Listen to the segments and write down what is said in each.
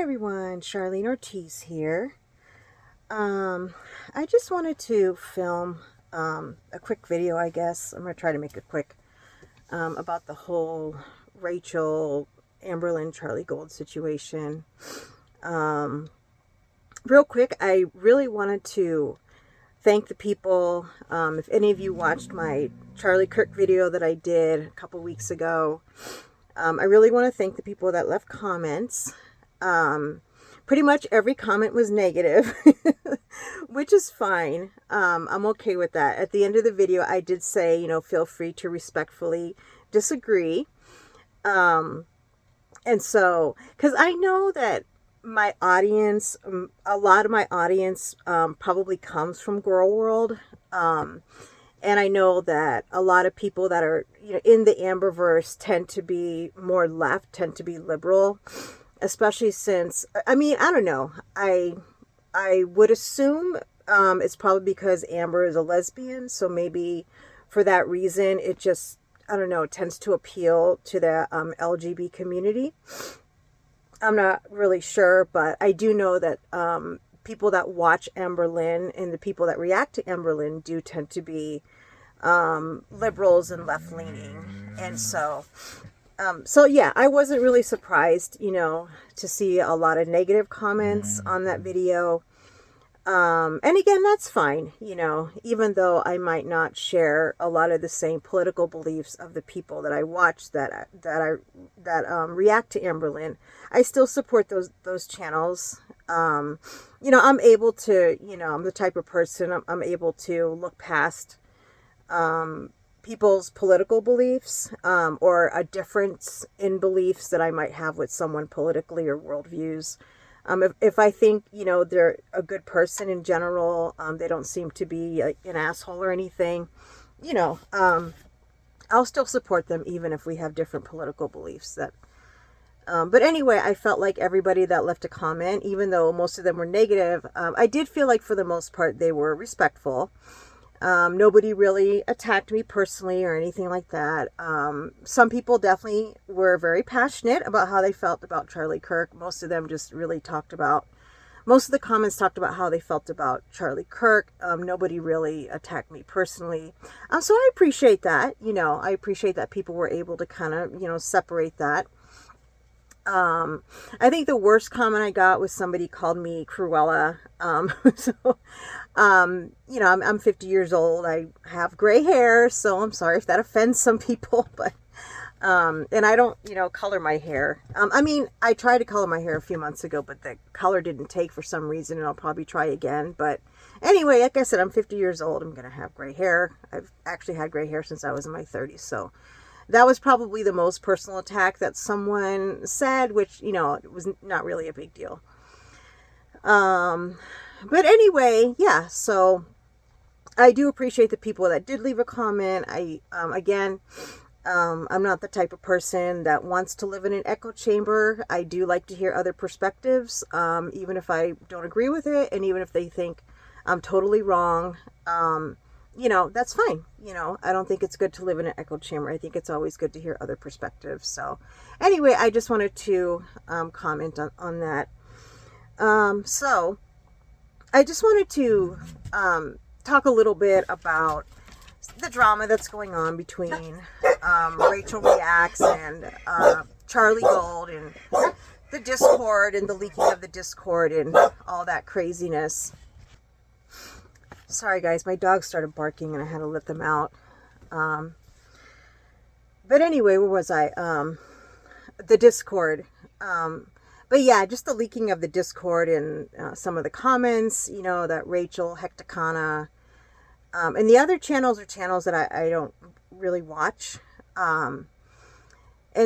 everyone, Charlene Ortiz here. I just wanted to film a quick video, I guess. I'm going to try to make it quick about the whole Rachel, Amberlynn, Charlie Gold situation. Real quick, I really wanted to thank the people. If any of you watched my Charlie Kirk video that I did a couple weeks ago, I really want to thank the people that left comments. Pretty much every comment was negative, which is fine. I'm okay with that. At the end of the video, I did say, feel free to respectfully disagree. And so, because I know that my audience, a lot of my audience probably comes from Girl World. And I know that a lot of people that are in the Amberverse tend to be more left, tend to be liberal, especially since, I don't know. I would assume it's probably because Amber is a lesbian. So maybe for that reason, it just, I don't know, tends to appeal to the LGBT community. I'm not really sure, but I do know that people that watch Amberlynn and the people that react to Amberlynn do tend to be liberals and left-leaning. And so yeah, I wasn't really surprised, to see a lot of negative comments on that video. And again, that's fine, even though I might not share a lot of the same political beliefs of the people that I watch that react to Amberlynn. I still support those channels. I'm able to, I'm the type of person, I'm able to look past people's political beliefs, or a difference in beliefs that I might have with someone politically or worldviews. If I think, they're a good person in general, they don't seem to be like an asshole or anything, I'll still support them even if we have different political beliefs. But anyway, I felt like everybody that left a comment, even though most of them were negative, I did feel like for the most part they were respectful. Nobody really attacked me personally or anything like that. Some people definitely were very passionate about how they felt about Charlie Kirk. Most of them just really most of the comments talked about how they felt about Charlie Kirk. Nobody really attacked me personally. So I appreciate that. I appreciate that people were able to kind of, separate that. I think the worst comment I got was somebody called me Cruella. I'm 50 years old. I have gray hair, so I'm sorry if that offends some people, but, and I don't, color my hair. I tried to color my hair a few months ago, but the color didn't take for some reason, and I'll probably try again. But anyway, like I said, I'm 50 years old. I'm going to have gray hair. I've actually had gray hair since I was in my 30s, so that was probably the most personal attack that someone said, which, it was not really a big deal. But anyway, yeah, so I do appreciate the people that did leave a comment. I'm not the type of person that wants to live in an echo chamber. I do like to hear other perspectives, even if I don't agree with it, and even if they think I'm totally wrong. That's fine. I don't think it's good to live in an echo chamber. I think it's always good to hear other perspectives. So anyway, I just wanted to comment on that. So I just wanted to talk a little bit about the drama that's going on between Rachel Reacts and Charlie Gold, and the Discord and the leaking of the Discord and all that craziness. Sorry guys, my dog started barking and I had to let them out. But anyway, where was I? The Discord. But yeah, just the leaking of the Discord and some of the comments, that Rachel, Hecticana, and the other channels are channels that I don't really watch. And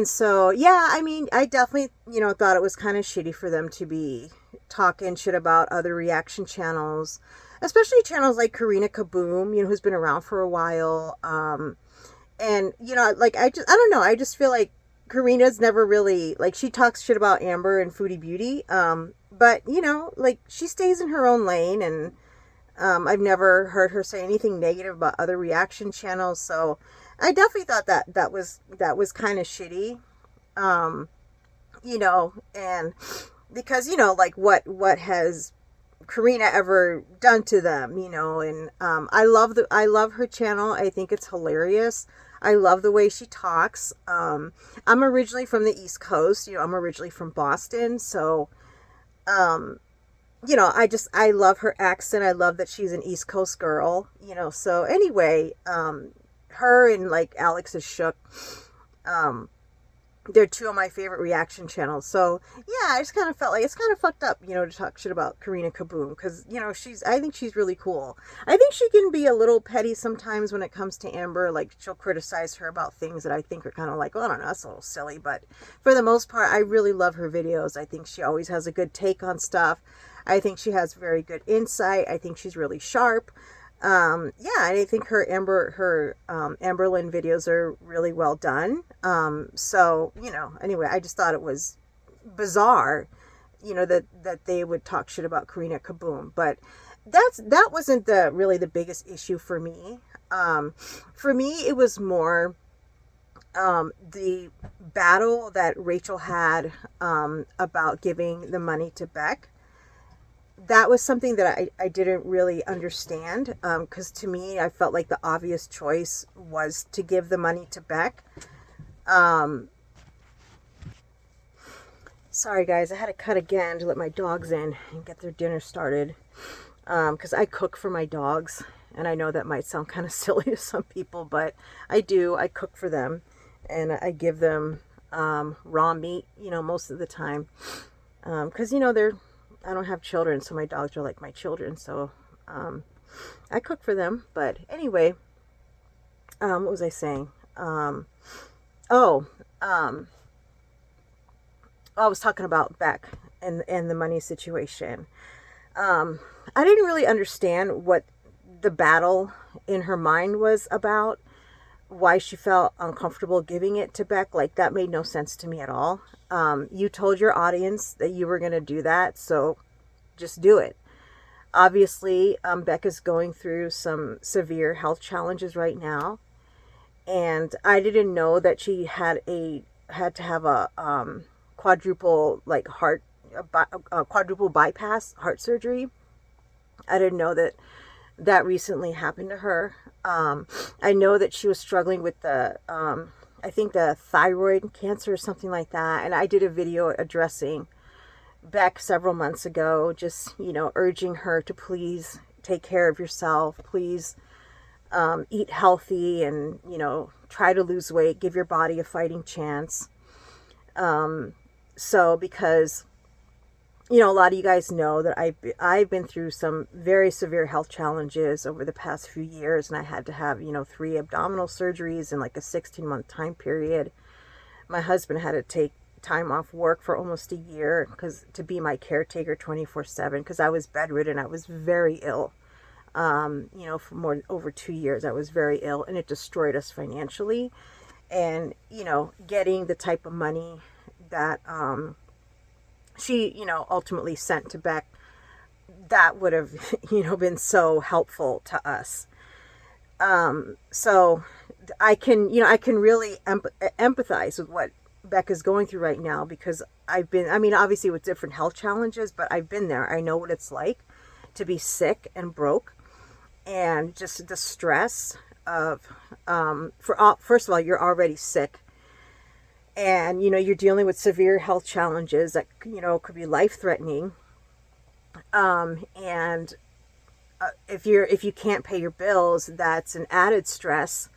so, yeah, I definitely, thought it was kind of shitty for them to be talking shit about other reaction channels, especially channels like Karina Kaboom, who's been around for a while. And, I don't know, I just feel like Karina's never really, she talks shit about Amber and Foodie Beauty, but, she stays in her own lane, and I've never heard her say anything negative about other reaction channels, so I definitely thought that was kind of shitty, and because, you know, like what has Karina ever done to them, you know, and I love her channel. I think it's hilarious. I love the way she talks. I'm originally from the East Coast, you know, I'm originally from Boston, so um you know, I love her accent. I love that she's an East Coast girl, you know. So anyway, her and like Alex is Shook. Um, they're two of my favorite reaction channels. So yeah, I just kind of felt like it's kind of fucked up, you know, to talk shit about Karina Kaboom, because, you know, I think she's really cool. I think she can be a little petty sometimes when it comes to Amber. Like, she'll criticize her about things that I think are kind of like, well, I don't know, that's a little silly. But for the most part, I really love her videos. I think she always has a good take on stuff. I think she has very good insight. I think she's really sharp. Yeah, I think her Amberlynn videos are really well done. So, you know, anyway, I just thought it was bizarre, you know, that they would talk shit about Karina Kaboom. But that wasn't really the biggest issue for me. For me, it was more the battle that Rachel had about giving the money to Beck. That was something that I didn't really understand, because to me, I felt like the obvious choice was to give the money to Beck. Sorry guys, I had to cut again to let my dogs in and get their dinner started, because I cook for my dogs, and I know that might sound kind of silly to some people, but I cook for them, and I give them raw meat, you know, most of the time, because, you know, I don't have children, so my dogs are like my children. So I cook for them. But anyway, what was I saying? I was talking about Beck and the money situation. I didn't really understand what the battle in her mind was about, why she felt uncomfortable giving it to Beck. Like, that made no sense to me at all. You told your audience that you were going to do that, so just do it. Obviously, Beck is going through some severe health challenges right now, and I didn't know that she had to have a quadruple quadruple bypass heart surgery. I didn't know that recently happened to her. I know that she was struggling with I think the thyroid cancer or something like that. And I did a video addressing Beck several months ago, just, you know, urging her to please take care of yourself. Please eat healthy and, you know, try to lose weight. Give your body a fighting chance. So because, you know, a lot of you guys know that I've been through some very severe health challenges over the past few years, and I had to have, you know, 3 abdominal surgeries in like a 16-month time period. My husband had to take time off work for almost a year to be my caretaker 24/7, because I was bedridden. I was very ill. You know, for over 2 years, I was very ill, and it destroyed us financially. And, you know, getting the type of money that she, you know, ultimately sent to Beck, that would have, you know, been so helpful to us. So I can really empathize with what Beck is going through right now, because obviously with different health challenges, but I've been there. I know what it's like to be sick and broke, and just the stress of, first of all, you're already sick. And, you know, you're dealing with severe health challenges that, you know, could be life-threatening. And if you can't pay your bills, that's an added stress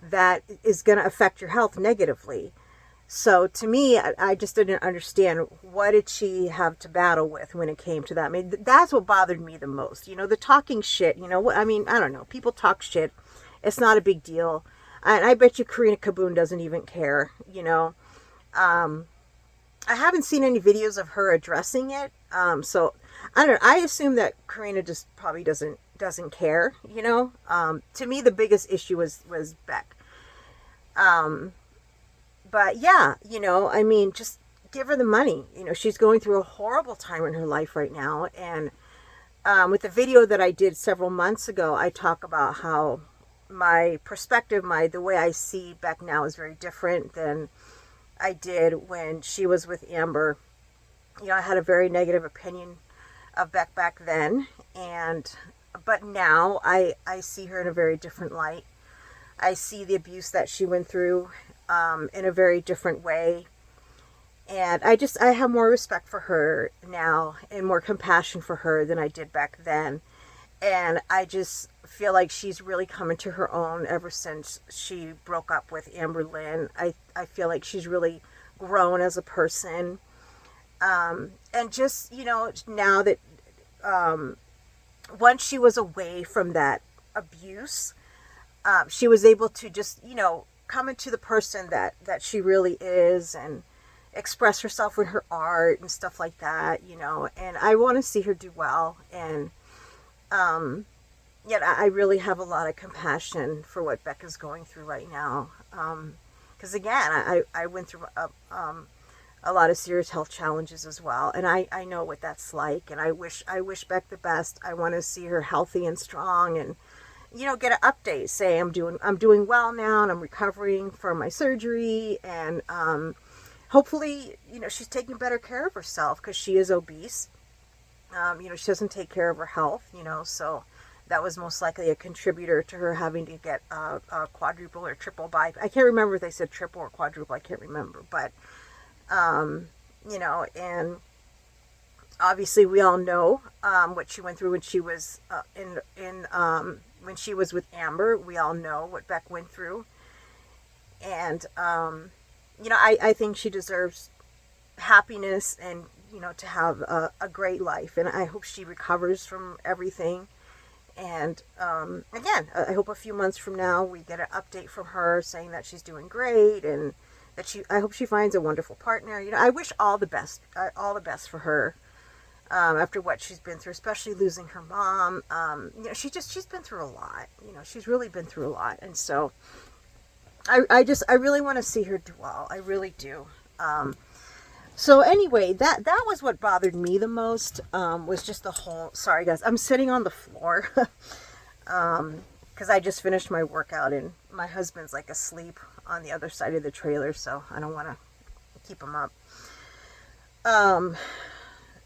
that is going to affect your health negatively. So to me, I just didn't understand, what did she have to battle with when it came to that. I mean, that's what bothered me the most. You know, the talking shit, you know, I mean, I don't know. People talk shit. It's not a big deal. And I bet you Karina Kaboom doesn't even care, you know. I haven't seen any videos of her addressing it. So I don't know. I assume that Karina just probably doesn't care, you know. To me, the biggest issue was Beck. But yeah, you know, I mean, just give her the money. You know, she's going through a horrible time in her life right now. And with the video that I did several months ago, I talk about how my perspective, the way I see Beck now is very different than I did when she was with Amber. I had a very negative opinion of Beck back then, but now I see her in a very different light. I see the abuse that she went through in a very different way. And I have more respect for her now and more compassion for her than I did back then. And I just feel like she's really come into her own ever since she broke up with Amber Lynn. I feel like she's really grown as a person. And just, now that once she was away from that abuse, she was able to just, come into the person that she really is and express herself with her art and stuff like that, and I want to see her do well. And yet I really have a lot of compassion for what Becca's going through right now. Because again, I went through a lot of serious health challenges as well, and I know what that's like, and I wish Beck the best. I want to see her healthy and strong, and get an update, say I'm doing well now, and I'm recovering from my surgery, and hopefully, she's taking better care of herself because she is obese. She doesn't take care of her health, so that was most likely a contributor to her having to get a quadruple or triple bike. I can't remember if they said triple or quadruple. I can't remember, but, and obviously we all know what she went through when she was when she was with Amber. We all know what Beck went through, and I think she deserves happiness and, to have a great life. And I hope she recovers from everything. And again, I hope a few months from now we get an update from her saying that she's doing great, and that I hope she finds a wonderful partner. I wish all the best for her after what she's been through, especially losing her mom. She's been through a lot. She's really been through a lot. And so I really want to see her do well. I really do. So anyway, that was what bothered me the most, was just the whole, sorry guys, I'm sitting on the floor, because I just finished my workout and my husband's like asleep on the other side of the trailer, so I don't want to keep him up.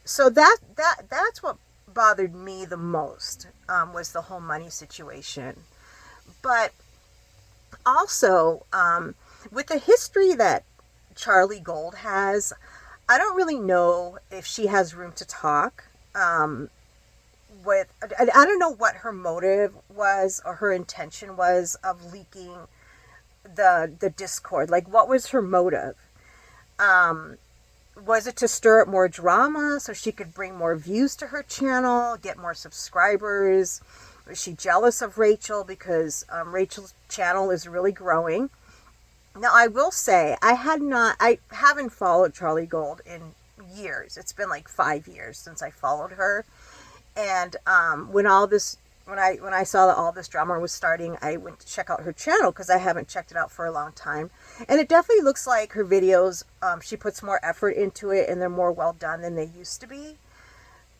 So that's what bothered me the most, was the whole money situation. But also, with the history that Charlie Gold has, I don't really know if she has room to talk. I don't know what her motive was or her intention was of leaking the Discord. Like, what was her motive? Was it to stir up more drama so she could bring more views to her channel, get more subscribers? Was she jealous of Rachel because Rachel's channel is really growing? Now, I will say, I haven't followed Charlie Gold in years. It's been like 5 years since I followed her. And when I saw that all this drama was starting, I went to check out her channel because I haven't checked it out for a long time. And it definitely looks like her videos, she puts more effort into it, and they're more well done than they used to be.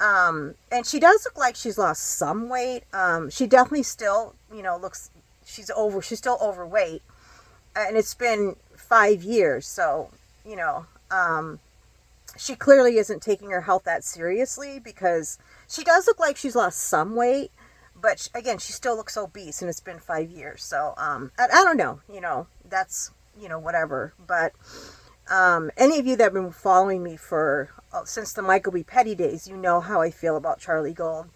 And she does look like she's lost some weight. She definitely still, she's still overweight. And it's been 5 years, so, she clearly isn't taking her health that seriously, because she does look like she's lost some weight, but again, she still looks obese, and it's been 5 years. So, I don't know, that's, whatever. But any of you that have been following me since the Michael B. Petty days, you know how I feel about Charlie Gold.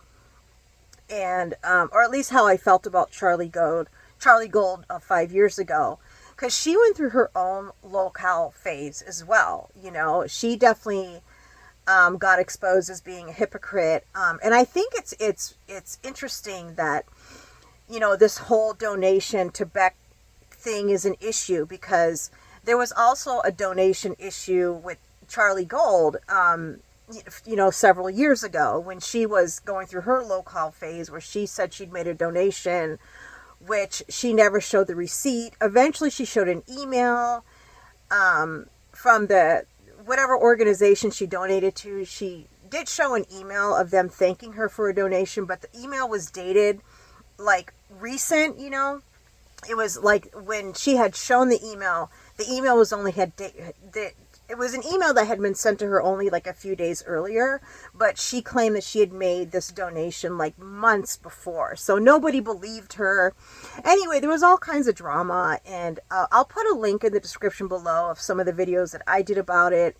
And, or at least how I felt about Charlie Gold 5 years ago. Because she went through her own low-cal phase as well. She definitely got exposed as being a hypocrite. And I think it's interesting that, this whole donation to Beck thing is an issue, because there was also a donation issue with Charlie Gold, several years ago when she was going through her low-cal phase, where she said she'd made a donation, which she never showed the receipt. Eventually she showed an email from the whatever organization she donated to. She did show an email of them thanking her for a donation, but the email was dated like recent. It was like when she had shown the email was only had it was an email that had been sent to her only like a few days earlier, but she claimed that she had made this donation like months before. So nobody believed her. Anyway, there was all kinds of drama, and I'll put a link in the description below of some of the videos that I did about it.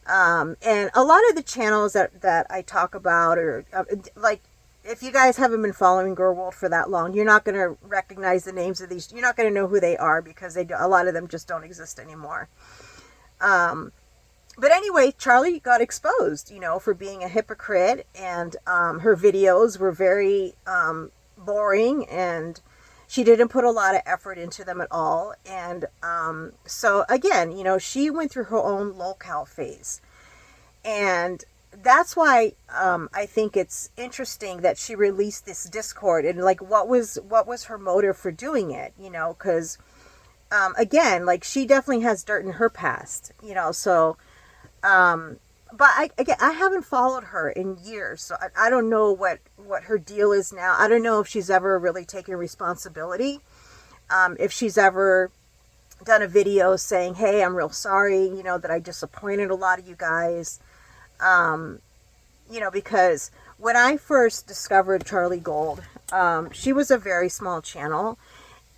And a lot of the channels that I talk about, or like, if you guys haven't been following Girl World for that long, you're not going to recognize the names of these. You're not going to know who they are, because a lot of them just don't exist anymore. But anyway, Charlie got exposed, for being a hypocrite, and her videos were very boring, and she didn't put a lot of effort into them at all. And so again, she went through her own lol-cow phase. And that's why I think it's interesting that she released this Discord, and like, what was her motive for doing it? Because again, like, she definitely has dirt in her past, so, but I haven't followed her in years, so I don't know what her deal is now. I don't know if she's ever really taken responsibility, if she's ever done a video saying, hey, I'm real sorry, that I disappointed a lot of you guys, because when I first discovered Charlie Gold, she was a very small channel.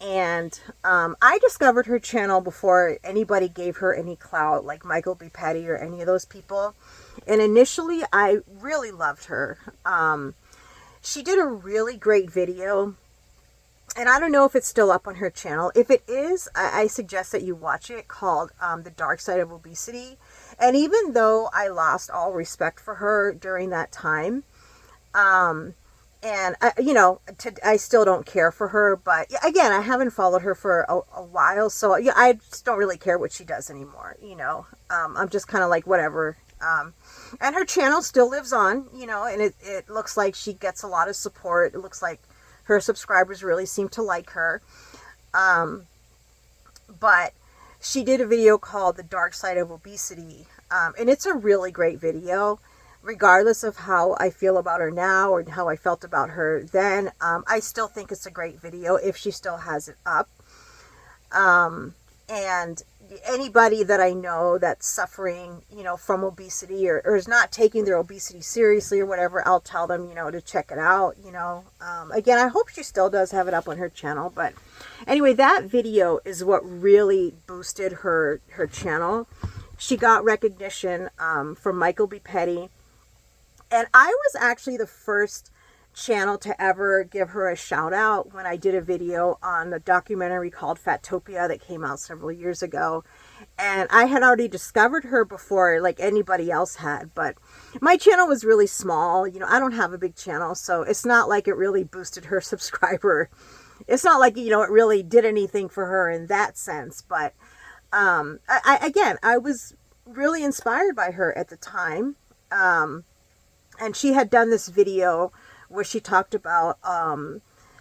And I discovered her channel before anybody gave her any clout, like Michael B. Petty or any of those people. And initially, I really loved her. She did a really great video. And I don't know if it's still up on her channel. If it is, I suggest that you watch it, called The Dark Side of Obesity. And even though I lost all respect for her during that time, and I still don't care for her, but again, I haven't followed her for a while, so yeah, I just don't really care what she does anymore. I'm just kind of like, whatever. And her channel still lives on, and it looks like she gets a lot of support. It looks like her subscribers really seem to like her. But she did a video called The Dark Side of Obesity, and it's a really great video. Regardless of how I feel about her now or how I felt about her then, I still think it's a great video if she still has it up. And anybody that I know that's suffering, from obesity, or is not taking their obesity seriously or whatever, I'll tell them, to check it out, Again, I hope she still does have it up on her channel. But anyway, that video is what really boosted her channel. She got recognition from Michael B. Petty. And I was actually the first channel to ever give her a shout out when I did a video on a documentary called Fatopia that came out several years ago. And I had already discovered her before like anybody else had, but my channel was really small. I don't have a big channel, so it's not like it really boosted her subscriber. It's not like, it really did anything for her in that sense. But I was really inspired by her at the time. And she had done this video where she talked about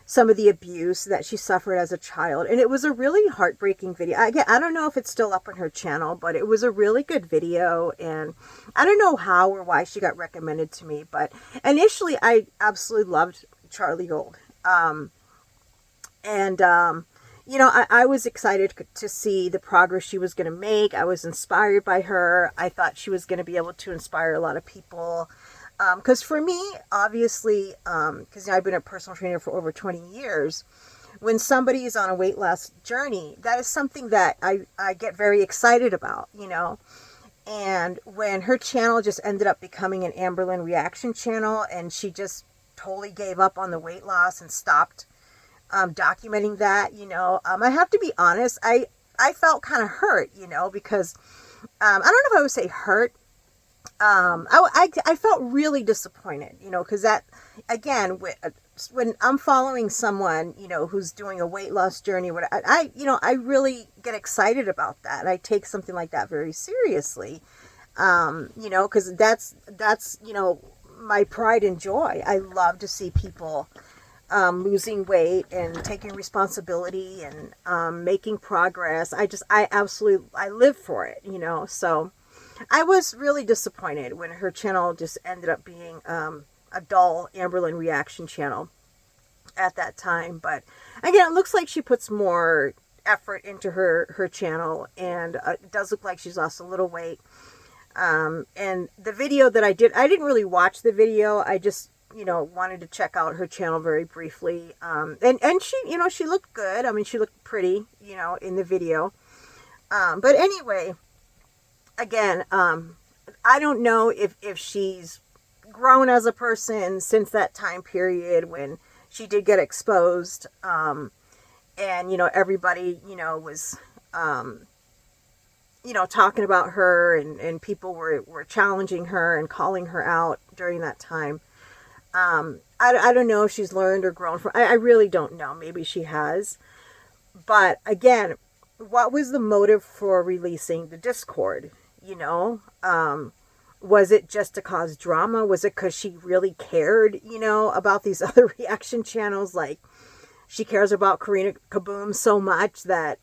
some of the abuse that she suffered as a child. And it was a really heartbreaking video. I don't know if it's still up on her channel, but it was a really good video. And I don't know how or why she got recommended to me. But initially, I absolutely loved Charlie Gold. I was excited to see the progress she was going to make. I was inspired by her. I thought she was going to be able to inspire a lot of people. Because for me, obviously, because I've been a personal trainer for over 20 years, when somebody is on a weight loss journey, that is something that I get very excited about, And when her channel just ended up becoming an Amberlynn reaction channel, and she just totally gave up on the weight loss and stopped documenting that, I have to be honest, I felt kind of hurt, because I don't know if I would say hurt. I felt really disappointed, because that, again, when I'm following someone, who's doing a weight loss journey, I really get excited about that. I take something like that very seriously, because that's, my pride and joy. I love to see people losing weight and taking responsibility and making progress. I live for it, so I was really disappointed when her channel just ended up being a dull Amberlynn reaction channel at that time. But again, it looks like she puts more effort into her channel, and it does look like she's lost a little weight. And the video that I didn't really watch the video. I just, wanted to check out her channel very briefly. And she, she looked good. I mean, she looked pretty, in the video. But anyway, again, I don't know if she's grown as a person since that time period when she did get exposed. And, everybody, was, talking about her, and people were challenging her and calling her out during that time. I don't know if she's learned or grown from, I really don't know. Maybe she has. But again, what was the motive for releasing the Discord? Was it just to cause drama? Was it because she really cared, about these other reaction channels? Like, she cares about Karina Kaboom so much that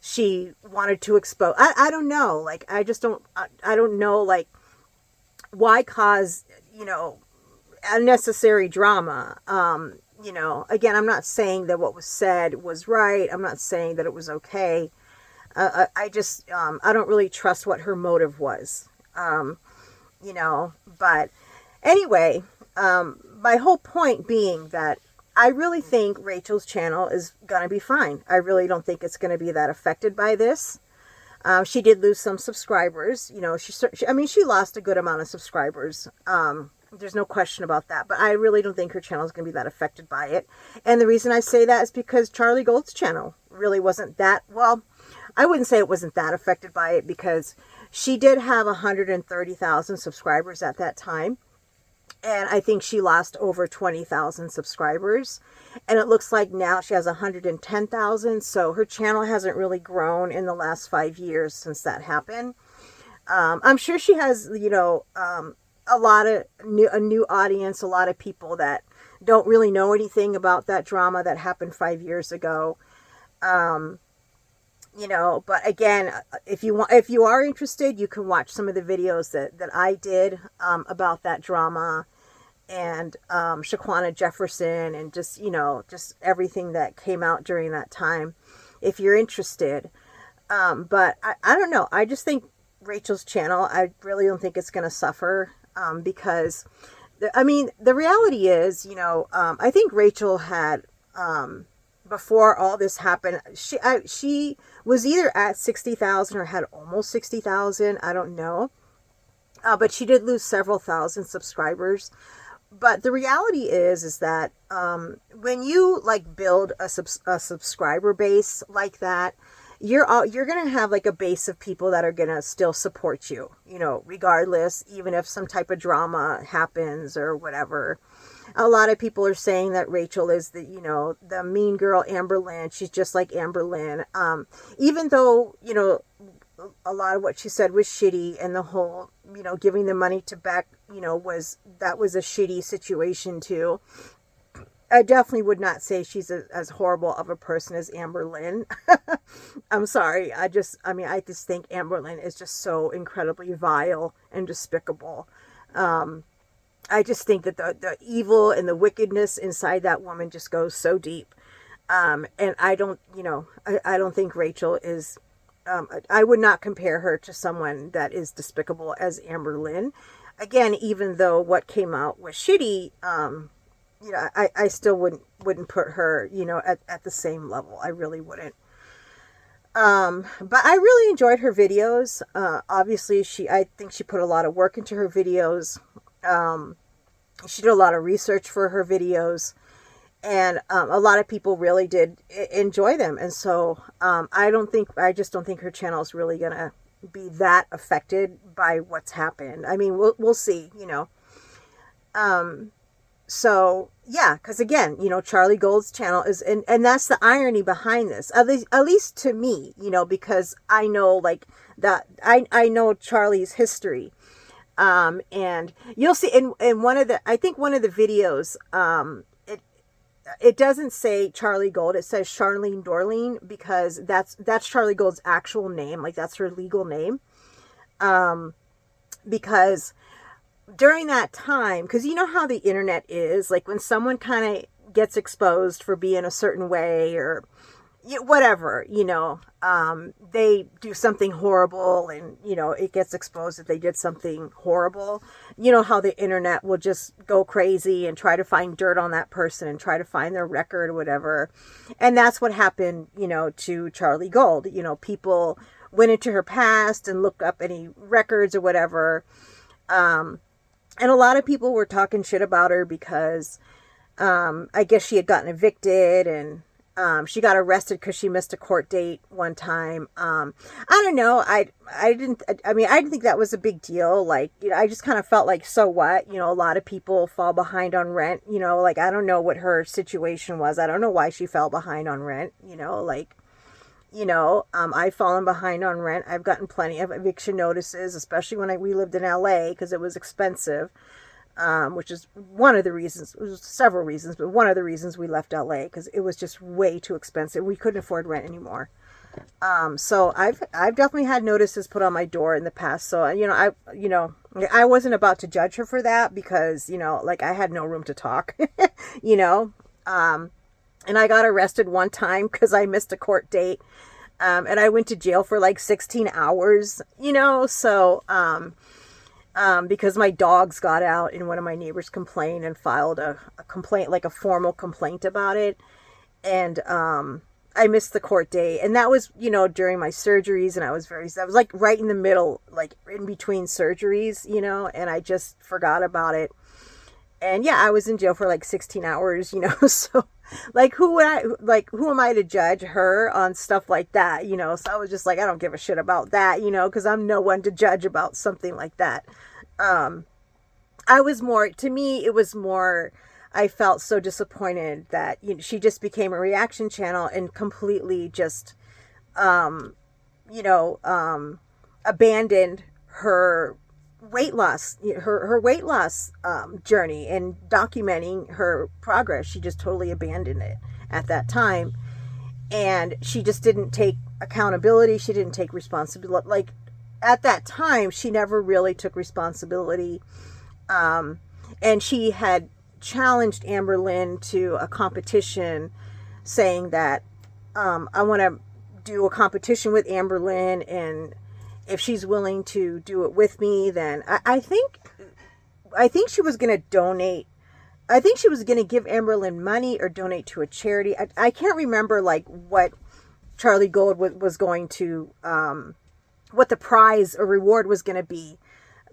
she wanted to expose. I don't know. Like, I don't know, like, why cause, unnecessary drama. Again, I'm not saying that what was said was right. I'm not saying that it was okay. I don't really trust what her motive was. But anyway, my whole point being that I really think Rachel's channel is going to be fine. I really don't think it's going to be that affected by this. She did lose some subscribers. She lost a good amount of subscribers. There's no question about that. But I really don't think her channel is going to be that affected by it. And the reason I say that is because Charlie Gold's channel really wasn't that, well, I wouldn't say it wasn't that affected by it, because she did have 130,000 subscribers at that time. And I think she lost over 20,000 subscribers. And it looks like now she has 110,000. So her channel hasn't really grown in the last 5 years since that happened. I'm sure she has, a lot of a new audience, a lot of people that don't really know anything about that drama that happened 5 years ago. But again, if you are interested, you can watch some of the videos that I did, about that drama, and, Shaquana Jefferson, and just everything that came out during that time, if you're interested. But I don't know. I just think Rachel's channel, I really don't think it's going to suffer, because the reality is, I think Rachel had, before all this happened, she was either at 60,000 or had almost 60,000. I don't know. But she did lose several thousand subscribers. But the reality is that when you build a subscriber base like that, you're going to have a base of people that are going to still support you, regardless, even if some type of drama happens or whatever. A lot of people are saying that Rachel is the mean girl Amber Lynn. She's just like Amber Lynn. Even though, a lot of what she said was shitty, and the whole, giving the money to Beck, was a shitty situation too. I definitely would not say she's as horrible of a person as Amber Lynn. I'm sorry. I just think Amber Lynn is just so incredibly vile and despicable. I just think that the evil and the wickedness inside that woman just goes so deep. And I don't think Rachel is, I would not compare her to someone that is despicable as Amber Lynn. Again, even though what came out was shitty, I still wouldn't put her, at the same level. I really wouldn't. But I really enjoyed her videos. Obviously I think she put a lot of work into her videos. She did a lot of research for her videos, and a lot of people really did enjoy them. And so I just don't think her channel is really gonna be that affected by what's happened. I mean, we'll see, So yeah, because again, Charlie Gold's channel is, and that's the irony behind this, at least to me, because I know that I know Charlie's history. And you'll see in one of the videos, it doesn't say Charlie Gold, it says Charlene Dorleen, because that's Charlie Gold's actual name. That's her legal name. Because during that time, because you know how the internet is, when someone kind of gets exposed for being a certain way, or, whatever, they do something horrible and, it gets exposed that they did something horrible. You know how the internet will just go crazy and try to find dirt on that person and try to find their record or whatever. And that's what happened, to Charlie Gold. People went into her past and looked up any records or whatever. And a lot of people were talking shit about her because I guess she had gotten evicted and she got arrested because she missed a court date one time. I don't know. I didn't think that was a big deal. Like, I just kind of felt like, so what? A lot of people fall behind on rent. Like, I don't know what her situation was. I don't know why she fell behind on rent. I've fallen behind on rent. I've gotten plenty of eviction notices, especially when we lived in LA because it was expensive. Which is one of the reasons, it was several reasons, but one of the reasons we left LA because it was just way too expensive. We couldn't afford rent anymore. So I've definitely had notices put on my door in the past. So, I wasn't about to judge her for that because, I had no room to talk, and I got arrested one time because I missed a court date. And I went to jail for like 16 hours, so, because my dogs got out and one of my neighbors complained and filed a complaint, like a formal complaint about it. And I missed the court date. And that was, during my surgeries. And I was like right in the middle, like in between surgeries, and I just forgot about it. And yeah, I was in jail for like 16 hours, so like who am I to judge her on stuff like that, So I was just like, I don't give a shit about that, because I'm no one to judge about something like that. I felt so disappointed that she just became a reaction channel and completely just, abandoned her weight loss, her weight loss journey and documenting her progress. She just totally abandoned it at that time. And she just didn't take accountability. She didn't take responsibility. Like at that time, she never really took responsibility. And she had challenged Amberlynn to a competition saying that I want to do a competition with Amberlynn, and if she's willing to do it with me, then I think she was going to donate. I think she was going to give Amberlynn money or donate to a charity. I can't remember like what Charlie Gold was going to, what the prize or reward was going to be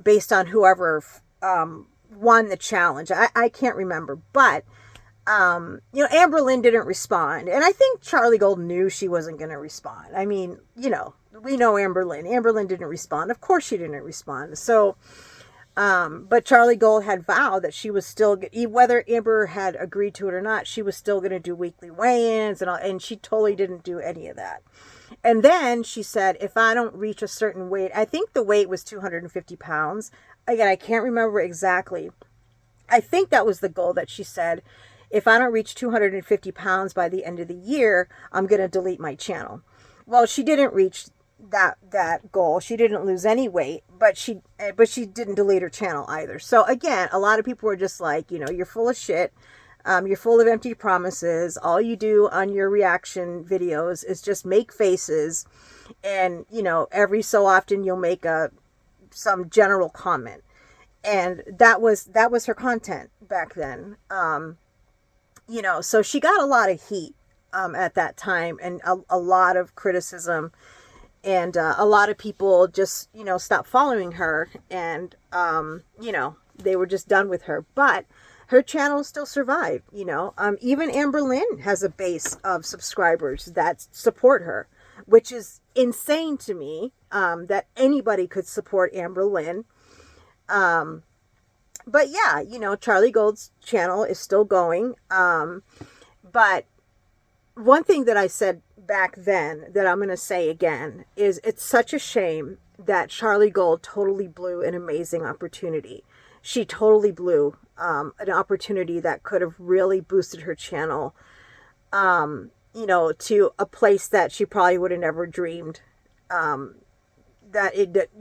based on whoever won the challenge. I can't remember, but Amberlynn didn't respond, and I think Charlie Gold knew she wasn't going to respond. I mean, we know Amberlynn. Amberlynn didn't respond. Of course she didn't respond. So, but Charlie Gold had vowed that she was still, whether Amber had agreed to it or not, she was still going to do weekly weigh-ins and she totally didn't do any of that. And then she said, if I don't reach a certain weight, I think the weight was 250 pounds. Again, I can't remember exactly. I think that was the goal that she said, if I don't reach 250 pounds by the end of the year, I'm going to delete my channel. Well, she didn't reach that goal. She didn't lose any weight, but she didn't delete her channel either. So again, a lot of people were just like, you're full of shit. You're full of empty promises. All you do on your reaction videos is just make faces. And, every so often you'll make some general comment. And that was her content back then. So she got a lot of heat at that time and a lot of criticism. And a lot of people just, stopped following her and, they were just done with her. But her channel still survived, Even Amberlynn has a base of subscribers that support her, which is insane to me, that anybody could support Amberlynn. But yeah, Charlie Gold's channel is still going. But one thing that I said back then that I'm going to say again is it's such a shame that Charlie Gold totally blew an amazing opportunity. She totally blew an opportunity that could have really boosted her channel, to a place that she probably would have never dreamed that it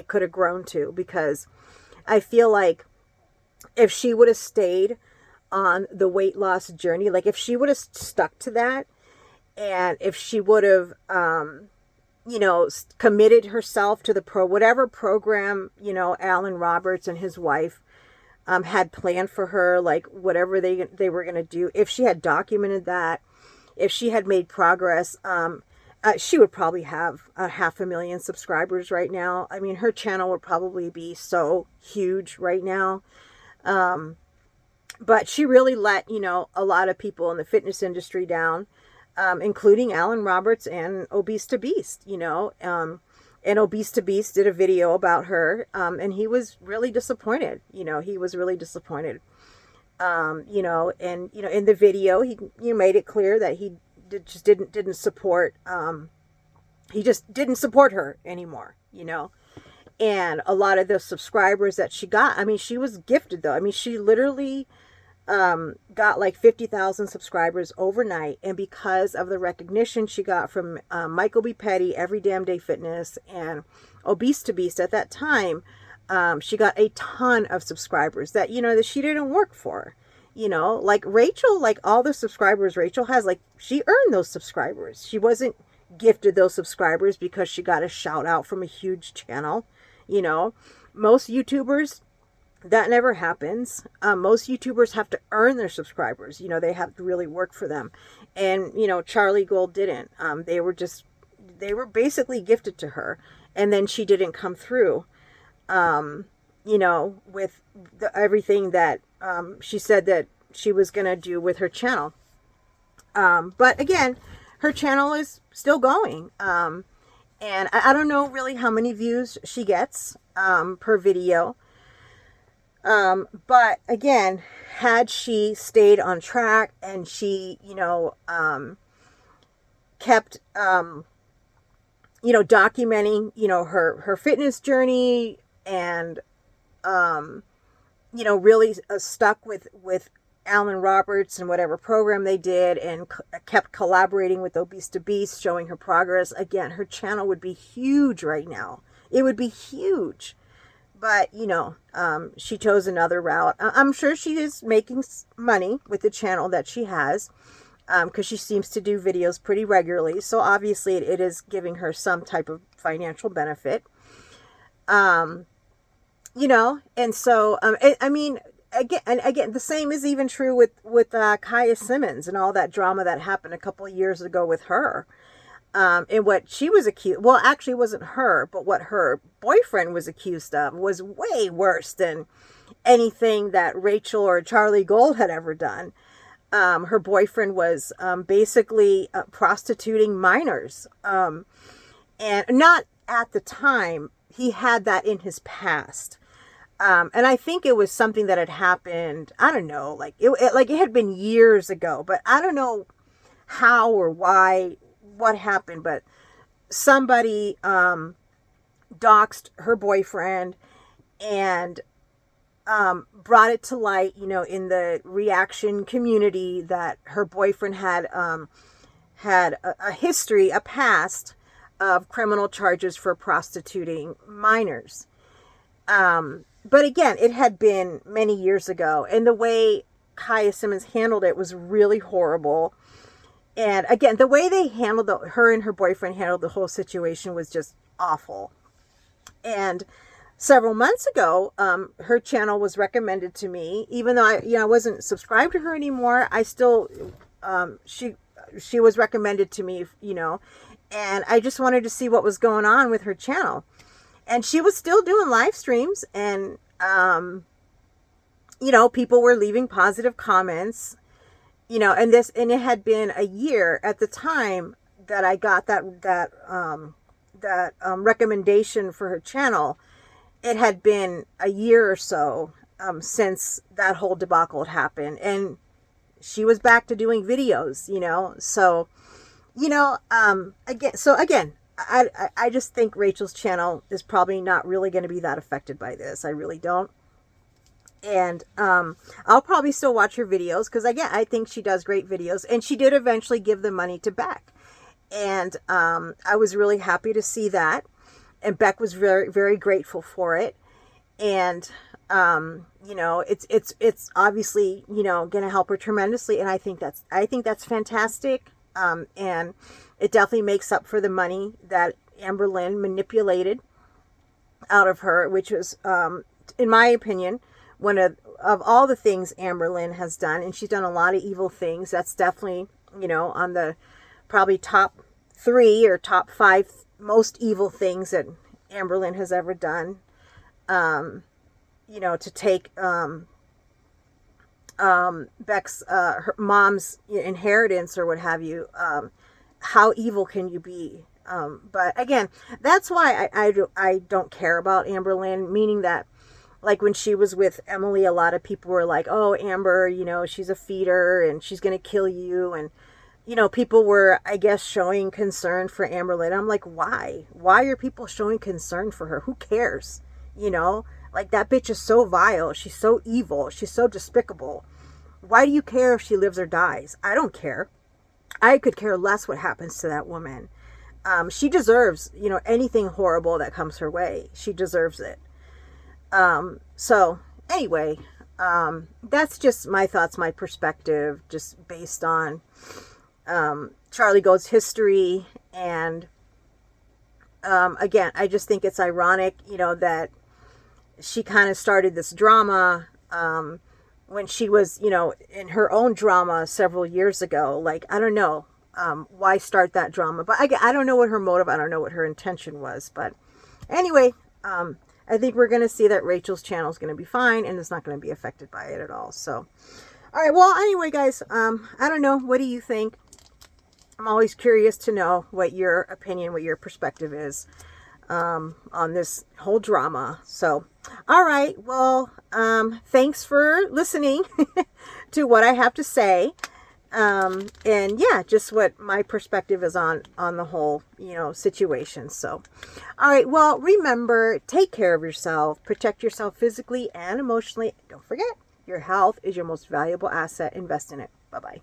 could have grown to. Because I feel like if she would have stayed on the weight loss journey, like if she would have stuck to that And if she would have, you know, committed herself to the whatever program, you know, Alan Roberts and his wife had planned for her, like whatever they were going to do, if she had documented that, if she had made progress, she would probably have 500,000 subscribers right now. I mean, her channel would probably be so huge right now. But she really let, you know, a lot of people in the fitness industry down, including Alan Roberts and Obese to Beast, you know. And Obese to Beast did a video about her, and he was really disappointed. You know, he was really disappointed. You know, and, you know, in the video, you made it clear that he just didn't support, he just didn't support her anymore, you know. And a lot of the subscribers that she got, I mean, she was gifted though. I mean, she literally got like 50,000 subscribers overnight, and because of the recognition she got from Michael B. Petty, Every Damn Day Fitness, and Obese to Beast at that time, she got a ton of subscribers that, you know, that she didn't work for. You know, like Rachel, like all the subscribers Rachel has, like she earned those subscribers. She wasn't gifted those subscribers because she got a shout out from a huge channel. You know, most YouTubers, that never happens. Most YouTubers have to earn their subscribers. You know, they have to really work for them. And, you know, Charlie Gold didn't. They were basically gifted to her. And then she didn't come through, you know, with everything that she said that she was going to do with her channel. But again, her channel is still going. And I don't know really how many views she gets per video. But again, had she stayed on track and she, you know, kept, you know, documenting, you know, her fitness journey and, you know, really stuck with Alan Roberts and whatever program they did, and kept collaborating with Obese to Beast, showing her progress, again, her channel would be huge right now. It would be huge. But, you know, she chose another route. I'm sure she is making money with the channel that she has, because she seems to do videos pretty regularly. So obviously it is giving her some type of financial benefit. You know, and so, I mean, again, the same is even true with Kaya Simmons and all that drama that happened a couple of years ago with her. And what she was accused, well, actually it wasn't her, but what her boyfriend was accused of was way worse than anything that Rachel or Charlie Gold had ever done. Her boyfriend was basically prostituting minors. And not at the time, he had that in his past. And I think it was something that had happened, I don't know, like it had been years ago, but I don't know how or why, what happened, but somebody doxed her boyfriend and brought it to light, you know, in the reaction community, that her boyfriend had a history, a past of criminal charges for prostituting minors. But again, it had been many years ago, and the way Kaya Simmons handled it was really horrible. And again, the way they handled her and her boyfriend handled the whole situation was just awful. And several months ago, her channel was recommended to me, even though I wasn't subscribed to her anymore. I still, she was recommended to me, you know, and I just wanted to see what was going on with her channel. And she was still doing live streams, and, you know, people were leaving positive comments. You know, and it had been a year at the time that I got that recommendation for her channel. It had been a year or so since that whole debacle had happened, and she was back to doing videos. You know, so you know, again, I just think Rachel's channel is probably not really going to be that affected by this. I really don't. And I'll probably still watch her videos, because again, I think she does great videos, and she did eventually give the money to Beck, and I was really happy to see that, and Beck was very, very grateful for it. And you know, it's obviously, you know, going to help her tremendously, and I think that's fantastic. And it definitely makes up for the money that Amberlynn manipulated out of her, which was, in my opinion, one of all the things Amberlynn has done, and she's done a lot of evil things. That's definitely, on the probably top 3 or top 5 most evil things that Amberlynn has ever done. To take Beck's her mom's inheritance or what have you. How evil can you be? But again, that's why I don't care about Amberlynn, meaning that, like, when she was with Emily, a lot of people were like, oh, Amber, she's a feeder and she's going to kill you. And, people were, I guess, showing concern for Amberlynn. I'm like, why? Why are people showing concern for her? Who cares? Like, that bitch is so vile. She's so evil. She's so despicable. Why do you care if she lives or dies? I don't care. I could care less what happens to that woman. She deserves, anything horrible that comes her way. She deserves it. So anyway, that's just my thoughts, my perspective, just based on, Charlie Gold's history. And, again, I just think it's ironic, that she kind of started this drama, when she was, in her own drama several years ago. Like, I don't know, why start that drama, but I don't know what her motive, I don't know what her intention was, but anyway, I think we're going to see that Rachel's channel is going to be fine and it's not going to be affected by it at all. So, all right. Well, anyway, guys, I don't know. What do you think? I'm always curious to know what your opinion, what your perspective is, on this whole drama. So, all right. Well, thanks for listening to what I have to say. And yeah, just what my perspective is on the whole, situation. So, all right. Well, remember, take care of yourself, protect yourself physically and emotionally. Don't forget, your health is your most valuable asset. Invest in it. Bye-bye.